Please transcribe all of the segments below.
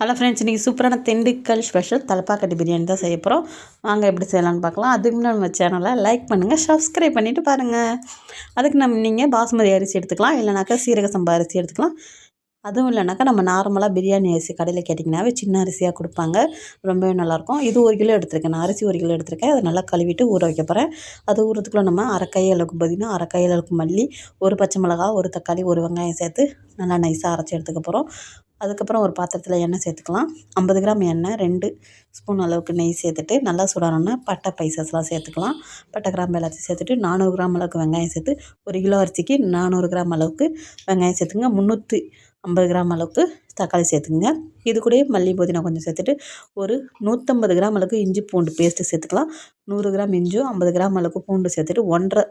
Hello friends, இன்றைக்கி சூப்பரான Dindigul special Thalappakatti biryani தான் செய்ய போகிறோம். வாங்க எப்படி செய்யலாம்னு பார்க்கலாம். அதுக்கு முன்னாடி நம்ம சேனலை லைக் பண்ணுங்கள், சப்ஸ்கிரைப் பண்ணிவிட்டு பாருங்கள். அதுக்கு நீங்கள் பாஸ்மதி அரிசி எடுத்துக்கலாம், இல்லைனாக்கா சீரக சம்பா அரிசி எடுத்துக்கலாம். அதுவும் இல்லைனாக்கா நம்ம நார்மலாக பிரியாணி அரிசி கடையில் கேட்டிங்கனாவே சின்ன அரிசியாக கொடுப்பாங்க, ரொம்பவே நல்லாயிருக்கும். இது 1 கிலோ எடுத்துருக்கேன், நான் அரிசி 1 கிலோ எடுத்துருக்கேன். அதை நல்லா கழுவிட்டு ஊற வைக்க போகிறேன். அது ஊறதுக்குள்ளே நம்ம அரை கை அளவுக்கு புதினா, அரை கை அளவுக்கு மல்லி, ஒரு பச்சை மிளகா, ஒரு தக்காளி, ஒரு வெங்காயம் சேர்த்து நல்லா நைஸாக அரைச்சி எடுத்துக்க போகிறோம். அதுக்கப்புறம் ஒரு பாத்திரத்தில் எண்ணெய் சேர்த்துக்கலாம். 50 கிராம் எண்ணெய், 2 ஸ்பூன் அளவுக்கு நெய் சேர்த்துட்டு நல்லா சூடானோன்னா பட்டை பைசஸ்லாம் சேர்த்துக்கலாம். பட்டை கிராம்பு எல்லாத்தையும் சேர்த்துட்டு 400 கிராம் அளவுக்கு வெங்காயம் சேர்த்து, 1 கிலோ அரிசிக்கு 400 கிராம் அளவுக்கு வெங்காயம் சேர்த்துங்க. 350 கிராம் அளவுக்கு தக்காளி சேர்த்துங்க. இது கூடயே மல்லி புதினா கொஞ்சம் சேர்த்துட்டு ஒரு 150 கிராம் அளவுக்கு இஞ்சி பூண்டு பேஸ்ட்டு சேர்த்துக்கலாம். 100 கிராம் இஞ்சும் 50 கிராம் அளவுக்கு பூண்டு சேர்த்துட்டு 1½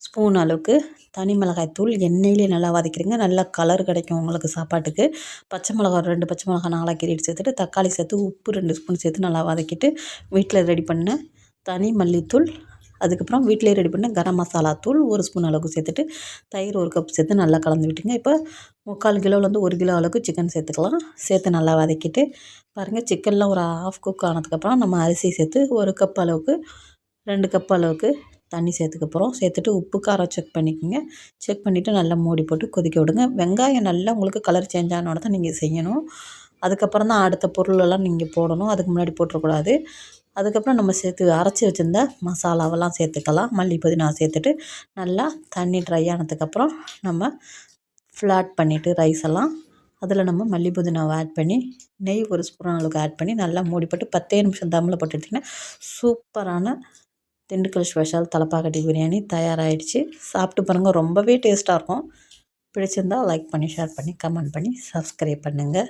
ஸ்பூன் அளவுக்கு தனி மிளகாய் தூள் எண்ணெயிலே நல்லா வதக்கிடுங்க. நல்லா கலர் கிடைக்கும் உங்களுக்கு சாப்பாட்டுக்கு. பச்சை மிளகா 2 பச்சை மிளகா 4 கீறிட்டு சேர்த்துட்டு தக்காளி சேர்த்து உப்பு 2 ஸ்பூன் சேர்த்து நல்லா வதக்கிட்டு வீட்டில் ரெடி பண்ண தனி மல்லித்தூள், அதுக்கப்புறம் வீட்டிலே ரெடி பண்ண கரம் மசாலா தூள் 1 ஸ்பூன் அளவுக்கு சேர்த்துட்டு தயிர் 1 கப் சேர்த்து நல்லா கலந்து விட்டுங்க. இப்போ 3/4 கிலோலேருந்து 1 கிலோ அளவுக்கு சிக்கன் சேர்த்துக்கலாம். சேர்த்து நல்லா வதக்கிட்டு பாருங்கள், சிக்கன்லாம் ஒரு ½ குக் ஆனதுக்கப்புறம் நம்ம அரிசி சேர்த்து 1 கப் அளவுக்கு 2 கப் அளவுக்கு தண்ணி சேர்த்துக்க போகிறோம். சேர்த்துட்டு உப்பு காரம் செக் பண்ணிக்கோங்க. செக் பண்ணிவிட்டு நல்லா மூடி போட்டு கொதிக்க விடுங்க. வெங்காயம் நல்லா உங்களுக்கு கலர் சேஞ்ச் ஆனோட தான் நீங்கள் செய்யணும். அதுக்கப்புறம் தான் அடுத்த பொருளெல்லாம் நீங்கள் போடணும், அதுக்கு முன்னாடி போட்டுறக்கூடாது. அதுக்கப்புறம் நம்ம சேர்த்து அரைச்சி வச்சுருந்த மசாலாவெல்லாம் சேர்த்துக்கலாம். மல்லி புதினா சேர்த்துட்டு நல்லா தண்ணி ட்ரை ஆனதுக்கப்புறம் நம்ம ஃப்ளாட் பண்ணிவிட்டு ரைஸ் எல்லாம் அதில் நம்ம மல்லி புதினாவை ஆட் பண்ணி நெய் 1 ஸ்பூன் அளவுக்கு ஆட் பண்ணி நல்லா மூடி போட்டு 10 நிமிஷம் தம்மில் போட்டு எடுத்திங்கன்னா சூப்பரான திண்டுக்கல் ஸ்பெஷல் தலப்பாக்கட்டி பிரியாணி தயாராகிடுச்சு. சாப்பிட்டு பாருங்கள், ரொம்பவே டேஸ்ட்டாக இருக்கும். பிடிச்சிருந்தால் லைக் பண்ணி, ஷேர் பண்ணி, கமெண்ட் பண்ணி, சப்ஸ்கிரைப் பண்ணுங்கள்.